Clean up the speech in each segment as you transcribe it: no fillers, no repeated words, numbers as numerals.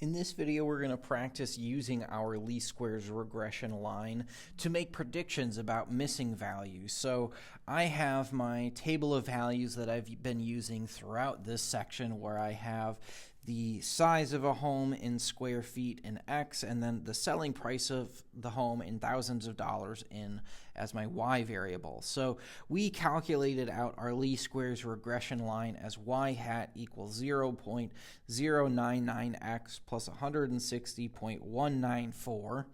In this video, we're going to practice using our least squares regression line to make predictions about missing values. So I have my table of values that I've been using throughout this section, where I have the size of a home in square feet in X, and then the selling price of the home in thousands of dollars in as my Y variable. So we calculated out our least squares regression line as y hat equals 0.099x plus 160.194.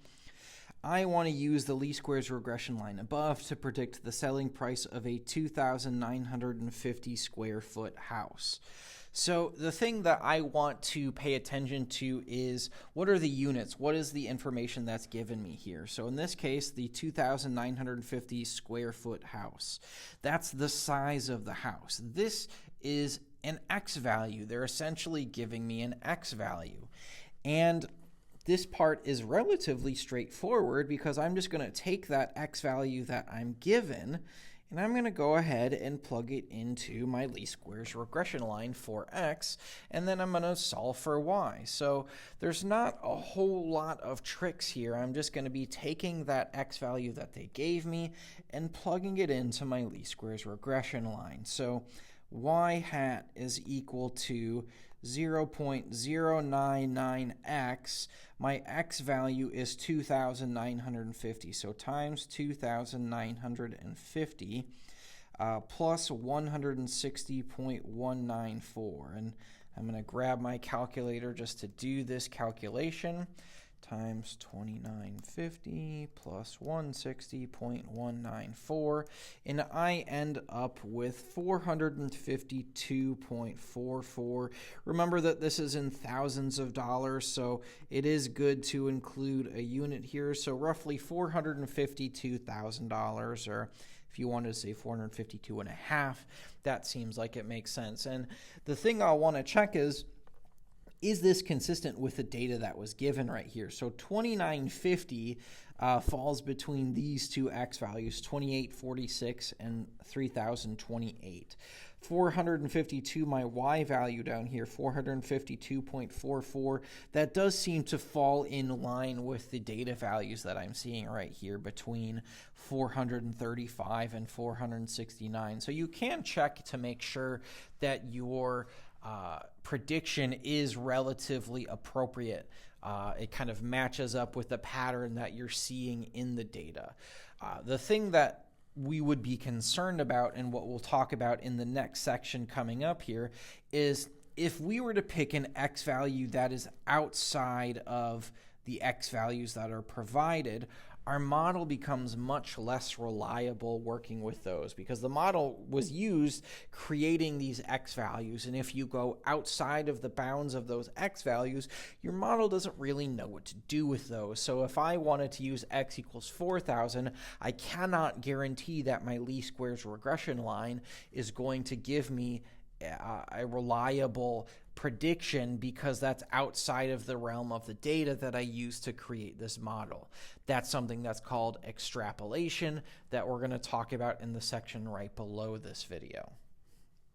I want to use the least squares regression line above to predict the selling price of a 2,950 square foot house. So the thing that I want to pay attention to is, what are the units? What is the information that's given me here? So in this case, the 2,950 square foot house. That's the size of the house. This is an X value. They're essentially giving me an X value. And this part is relatively straightforward because I'm just going to take that X value that I'm given, and I'm going to go ahead and plug it into my least squares regression line for X, and then I'm going to solve for Y. So there's not a whole lot of tricks here. I'm just going to be taking that X value that they gave me and plugging it into my least squares regression line. So Y hat is equal to 0.099x. My X value is 2,950, so times 2,950 plus 160.194. And I'm going to grab my calculator just to do this calculation. Times 2950 plus 160.194, and I end up with 452.44. Remember that this is in thousands of dollars, so it is good to include a unit here. So roughly $452,000, or if you wanted to say 452 and a half, that seems like it makes sense. And the thing I'll want to check is this consistent with the data that was given right here? So 2950 falls between these two X values, 2846 and 3028. 452, my Y value down here, 452.44, that does seem to fall in line with the data values that I'm seeing right here between 435 and 469. So you can check to make sure that your prediction is relatively appropriate. It kind of matches up with the pattern that you're seeing in the data. The thing that we would be concerned about, and what we'll talk about in the next section coming up here, is if we were to pick an X value that is outside of the X values that are provided, our model becomes much less reliable working with those, because the model was used creating these X values, and if you go outside of the bounds of those X values, your model doesn't really know what to do with those. So if I wanted to use X equals 4,000, I cannot guarantee that my least squares regression line is going to give me a reliable prediction, because that's outside of the realm of the data that I use to create this model. That's something that's called extrapolation that we're going to talk about in the section right below this video.